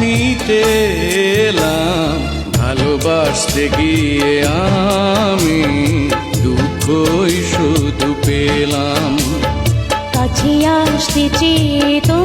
নিতে এলাম, ভালোবাসতে গিয়ে আমি দুঃখই শুধু পেলাম। কাছে আসতে চেয়ে তো